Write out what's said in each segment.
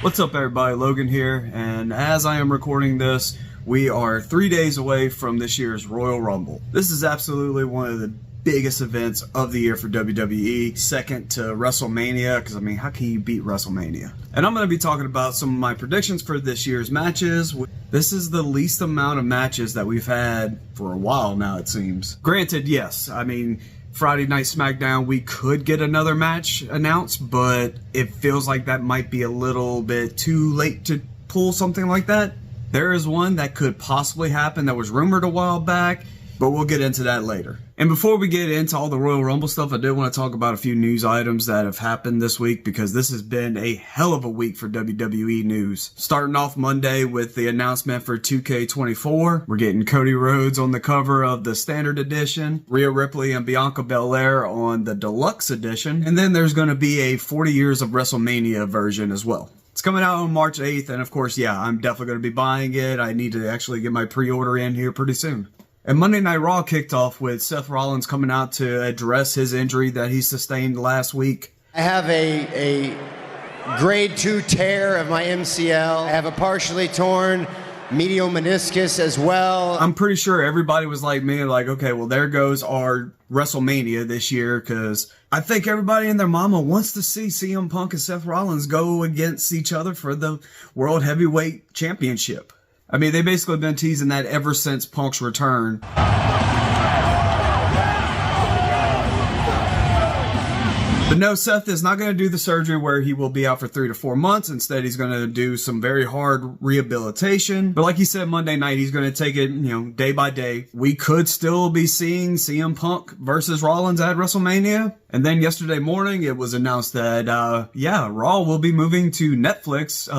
What's up everybody, Logan here, and as I am recording this, we are 3 days away from this year's Royal Rumble. This is absolutely one of the biggest events of the year for WWE, second to WrestleMania, because I mean, how can you beat WrestleMania? And I'm going to be talking about some of my predictions for this year's matches. This is the least amount of matches that we've had for a while now, it seems. Granted, yes, I mean, Friday Night SmackDown, we could get another match announced, but it feels like that might be a little bit too late to pull something like that. There is one that could possibly happen that was rumored a while back, but we'll get into that later. And before we get into all the Royal Rumble stuff, I did want to talk about a few news items that have happened this week, because this has been a hell of a week for WWE news. Starting off Monday with the announcement for 2K24. We're getting Cody Rhodes on the cover of the Standard Edition, Rhea Ripley and Bianca Belair on the Deluxe Edition, and then there's going to be a 40 Years of WrestleMania version as well. It's coming out on March 8th, and of course, yeah, I'm definitely going to be buying it. I need to actually get my pre-order in here pretty soon. And Monday Night Raw kicked off with Seth Rollins coming out to address his injury that he sustained last week. I have a grade 2 tear of my MCL. I have a partially torn medial meniscus as well. I'm pretty sure everybody was like me, like, okay, well, there goes our WrestleMania this year, because I think everybody and their mama wants to see CM Punk and Seth Rollins go against each other for the World Heavyweight Championship. I mean, they basically been teasing that ever since Punk's return. But no, Seth is not going to do the surgery where he will be out for 3 to 4 months. Instead, he's going to do some very hard rehabilitation. But like he said Monday night, he's going to take it, day by day. We could still be seeing CM Punk versus Rollins at WrestleMania. And then yesterday morning, it was announced that, Raw will be moving to Netflix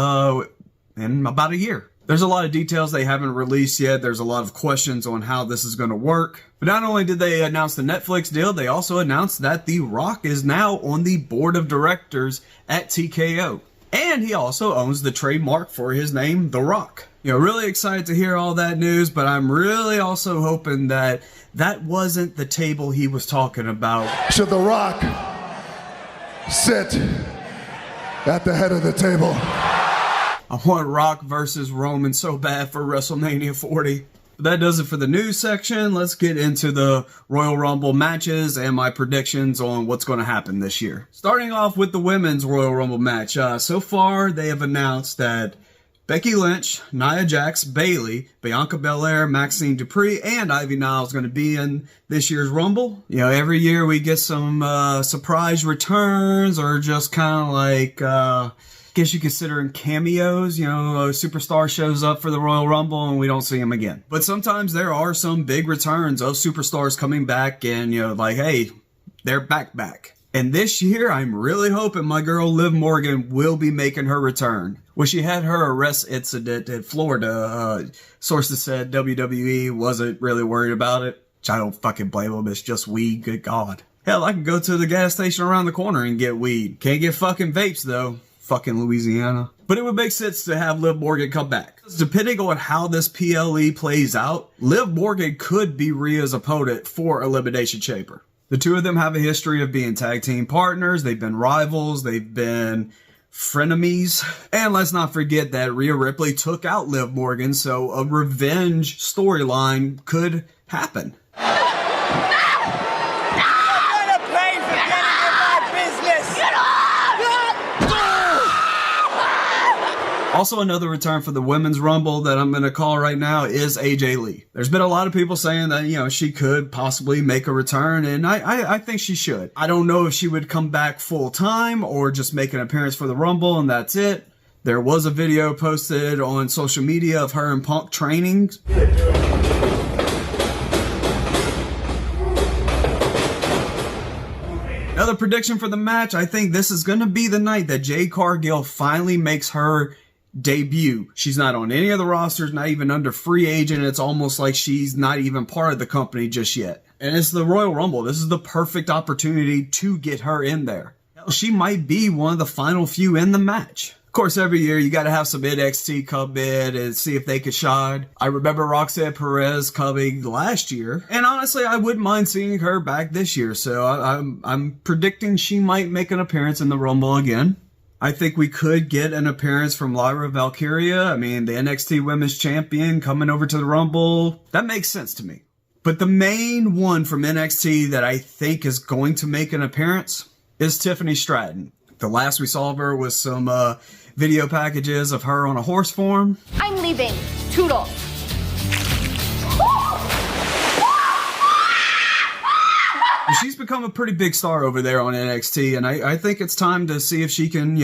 in about a year. There's a lot of details they haven't released yet. There's a lot of questions on how this is going to work. But not only did they announce the Netflix deal, they also announced that The Rock is now on the board of directors at TKO. And he also owns the trademark for his name, The Rock. Really excited to hear all that news, but I'm really also hoping that that wasn't the table he was talking about. Should The Rock sit at the head of the table? I want Rock versus Roman so bad for WrestleMania 40. But that does it for the news section. Let's get into the Royal Rumble matches and my predictions on what's going to happen this year. Starting off with the women's Royal Rumble match. So far, they have announced that Becky Lynch, Nia Jax, Bayley, Bianca Belair, Maxine Dupree, and Ivy Nile is going to be in this year's Rumble. Every year we get some surprise returns, or just kind of like... guess you consider them cameos. A superstar shows up for the Royal Rumble and we don't see him again. But sometimes there are some big returns of superstars coming back, and like, hey, they're back. And this year, I'm really hoping my girl Liv Morgan will be making her return. When she had her arrest incident in Florida, sources said WWE wasn't really worried about it. Which I don't fucking blame them. It's just weed, good God. Hell, I can go to the gas station around the corner and get weed. Can't get fucking vapes though. Fucking Louisiana. But it would make sense to have Liv Morgan come back. Depending on how this PLE plays out, Liv Morgan could be Rhea's opponent for Elimination Chamber. The two of them have a history of being tag team partners. They've been rivals. They've been frenemies. And let's not forget that Rhea Ripley took out Liv Morgan, so a revenge storyline could happen. Also, another return for the Women's Rumble that I'm going to call right now is AJ Lee. There's been a lot of people saying that, she could possibly make a return, and I think she should. I don't know if she would come back full time or just make an appearance for the Rumble and that's it. There was a video posted on social media of her and Punk training. Another prediction for the match, I think this is going to be the night that Jade Cargill finally makes her debut. She's not on any of the rosters, not even under free agent. It's almost like she's not even part of the company just yet. And it's the Royal Rumble. This is the perfect opportunity to get her in there. She might be one of the final few in the match. Of course, every year you got to have some NXT come in and see if they could shine. I remember Roxanne Perez coming last year, and honestly, I wouldn't mind seeing her back this year. So I'm predicting she might make an appearance in the Rumble again. I think we could get an appearance from Lyra Valkyria. I mean, the NXT Women's Champion coming over to the Rumble. That makes sense to me. But the main one from NXT that I think is going to make an appearance is Tiffany Stratton. The last we saw of her was some video packages of her on a horse form. I'm leaving. Toodle. She's become a pretty big star over there on NXT, and I think it's time to see if she can,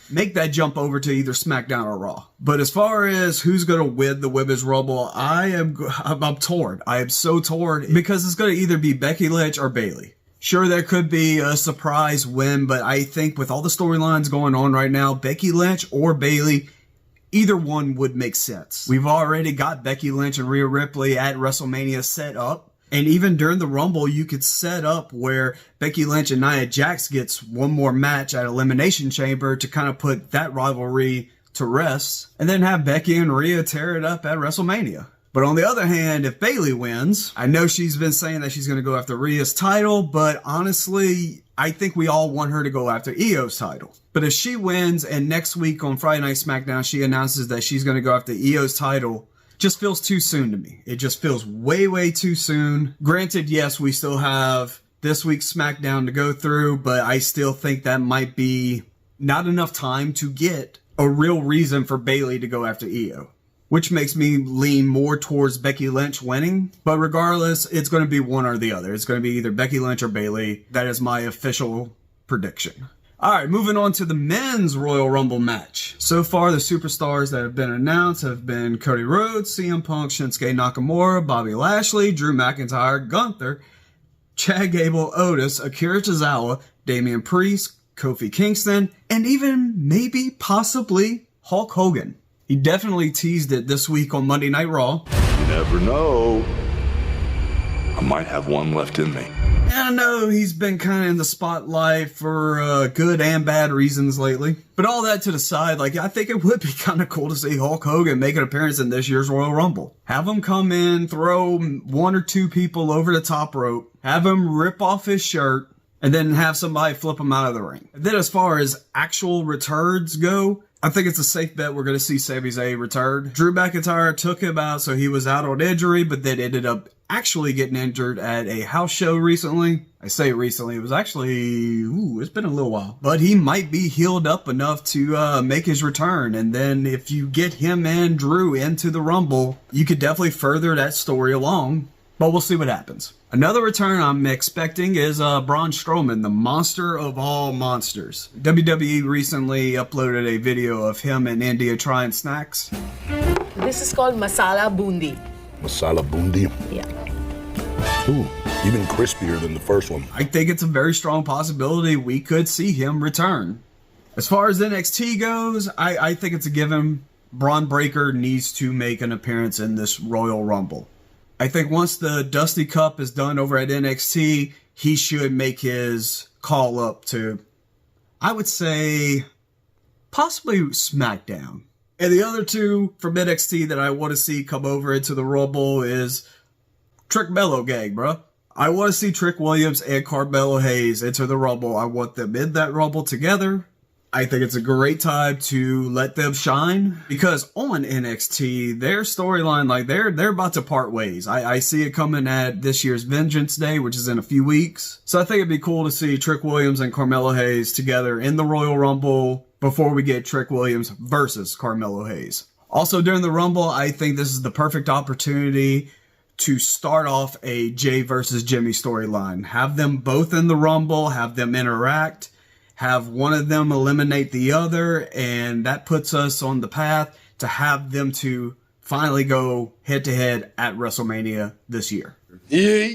make that jump over to either SmackDown or Raw. But as far as who's going to win the Women's Rumble, I'm torn. I am so torn because it's going to either be Becky Lynch or Bayley. Sure, there could be a surprise win, but I think with all the storylines going on right now, Becky Lynch or Bayley, either one would make sense. We've already got Becky Lynch and Rhea Ripley at WrestleMania set up. And even during the Rumble, you could set up where Becky Lynch and Nia Jax gets one more match at Elimination Chamber to kind of put that rivalry to rest. And then have Becky and Rhea tear it up at WrestleMania. But on the other hand, if Bayley wins, I know she's been saying that she's going to go after Rhea's title, but honestly, I think we all want her to go after Io's title. But if she wins and next week on Friday Night SmackDown, she announces that she's going to go after Io's title, just feels too soon to me. It just feels way, way too soon. Granted, yes, we still have this week's SmackDown to go through, but I still think that might be not enough time to get a real reason for Bayley to go after Io, which makes me lean more towards Becky Lynch winning. But regardless, it's going to be one or the other. It's going to be either Becky Lynch or Bayley. That is my official prediction. All right, moving on to the men's Royal Rumble match. So far, the superstars that have been announced have been Cody Rhodes, CM Punk, Shinsuke Nakamura, Bobby Lashley, Drew McIntyre, Gunther, Chad Gable, Otis, Akira Tozawa, Damian Priest, Kofi Kingston, and even maybe possibly Hulk Hogan. He definitely teased it this week on Monday Night Raw. You never know. I might have one left in me. I know he's been kind of in the spotlight for good and bad reasons lately. But all that to the side, I think it would be kind of cool to see Hulk Hogan make an appearance in this year's Royal Rumble. Have him come in, throw one or two people over the top rope, have him rip off his shirt, and then have somebody flip him out of the ring. And then as far as actual returns go, I think it's a safe bet we're going to see Sami Zayn return. Drew McIntyre took him out, so he was out on injury, but then ended up actually getting injured at a house show recently. I say recently, it was actually, it's been a little while. But he might be healed up enough to make his return. And then if you get him and Drew into the Rumble, you could definitely further that story along. But we'll see what happens. Another return I'm expecting is Braun Strowman, the monster of all monsters. WWE recently uploaded a video of him in India trying snacks. This is called masala bundi. Masala bundi? Yeah. Ooh, even crispier than the first one. I think it's a very strong possibility we could see him return. As far as NXT goes, I think it's a given. Braun Breaker needs to make an appearance in this Royal Rumble. I think once the Dusty Cup is done over at NXT, he should make his call up to, I would say, possibly SmackDown. And the other two from NXT that I want to see come over into the Rumble is Trick Mello Gang, bro. I want to see Trick Williams and Carmelo Hayes enter the Rumble. I want them in that Rumble together. I think it's a great time to let them shine because on NXT, their storyline, they're about to part ways. I see it coming at this year's Vengeance Day, which is in a few weeks. So I think it'd be cool to see Trick Williams and Carmelo Hayes together in the Royal Rumble before we get Trick Williams versus Carmelo Hayes. Also during the Rumble, I think this is the perfect opportunity to start off a Jay versus Jimmy storyline. Have them both in the Rumble, have them interact, have one of them eliminate the other, and that puts us on the path to have them to finally go head-to-head at WrestleMania this year. Yeah.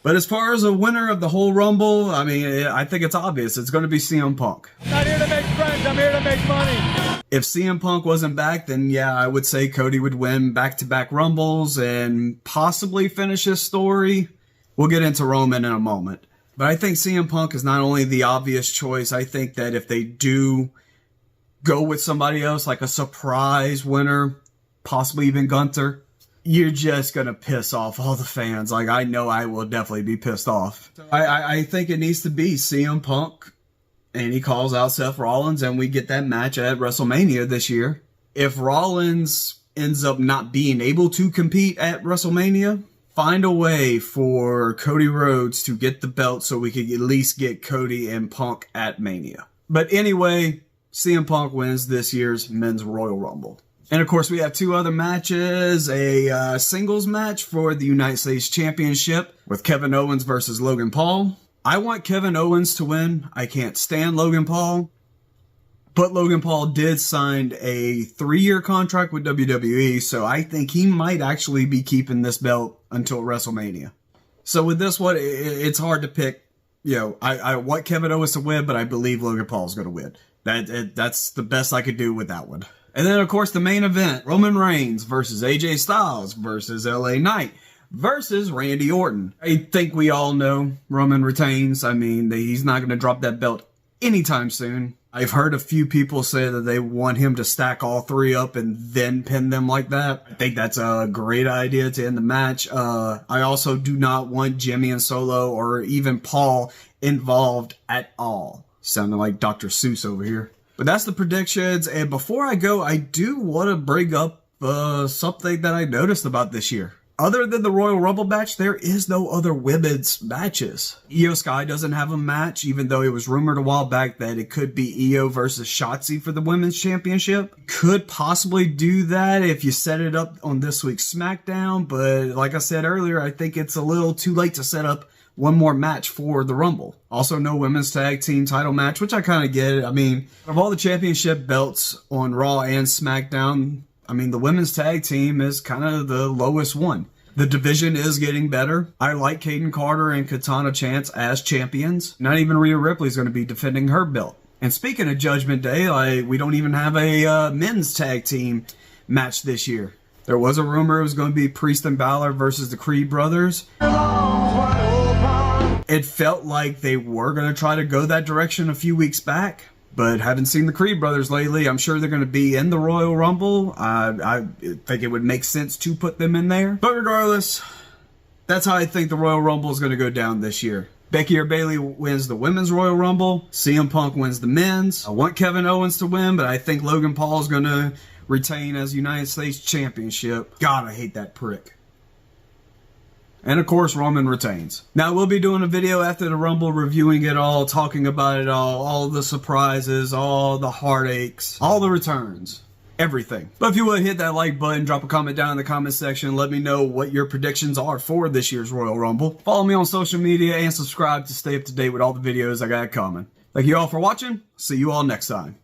But as far as a winner of the whole Rumble, I mean, I think it's obvious. It's going to be CM Punk. I'm not here to make friends. I'm here to make money. If CM Punk wasn't back, then yeah, I would say Cody would win back-to-back Rumbles and possibly finish his story. We'll get into Roman in a moment. But I think CM Punk is not only the obvious choice, I think that if they do go with somebody else, like a surprise winner, possibly even Gunther, you're just going to piss off all the fans. I know I will definitely be pissed off. I think it needs to be CM Punk and he calls out Seth Rollins, and we get that match at WrestleMania this year. If Rollins ends up not being able to compete at WrestleMania, find a way for Cody Rhodes to get the belt so we could at least get Cody and Punk at Mania. But anyway, CM Punk wins this year's Men's Royal Rumble. And of course, we have two other matches, a singles match for the United States Championship with Kevin Owens versus Logan Paul. I want Kevin Owens to win. I can't stand Logan Paul. But Logan Paul did sign a 3-year contract with WWE, so I think he might actually be keeping this belt until WrestleMania. So with this one, it's hard to pick. You know, I want Kevin Owens to win, but I believe Logan Paul's going to win. That's the best I could do with that one. And then, of course, the main event, Roman Reigns versus AJ Styles versus LA Knight versus Randy Orton. I think we all know Roman retains. I mean, he's not going to drop that belt anytime soon. I've heard a few people say that they want him to stack all three up and then pin them like that. I think that's a great idea to end the match. I also do not want Jimmy and Solo or even Paul involved at all. Sounding like Dr. Seuss over here. But that's the predictions. And before I go, I do want to bring up something that I noticed about this year. Other than the Royal Rumble match, there is no other women's matches. Io Sky doesn't have a match, even though it was rumored a while back that it could be Io versus Shotzi for the women's championship. Could possibly do that if you set it up on this week's SmackDown, but like I said earlier, I think it's a little too late to set up one more match for the Rumble. Also, no women's tag team title match, which I kind of get. I mean, of all the championship belts on Raw and SmackDown, I mean, the women's tag team is kind of the lowest one. The division is getting better. I like Kaden Carter and Katana Chance as champions. Not even Rhea Ripley is going to be defending her belt. And speaking of Judgment Day, we don't even have a men's tag team match this year. There was a rumor it was going to be Priest and Balor versus the Creed brothers. It felt like they were going to try to go that direction a few weeks back, but haven't seen the Creed brothers lately. I'm sure they're going to be in the Royal Rumble. I think it would make sense to put them in there. But regardless, that's how I think the Royal Rumble is going to go down this year. Becky or Bayley wins the Women's Royal Rumble. CM Punk wins the Men's. I want Kevin Owens to win, but I think Logan Paul is going to retain as United States Championship. God, I hate that prick. And of course, Roman retains. Now, we'll be doing a video after the Rumble, reviewing it all, talking about it all the surprises, all the heartaches, all the returns, everything. But if you would, hit that like button, drop a comment down in the comment section, let me know what your predictions are for this year's Royal Rumble. Follow me on social media and subscribe to stay up to date with all the videos I got coming. Thank you all for watching. See you all next time.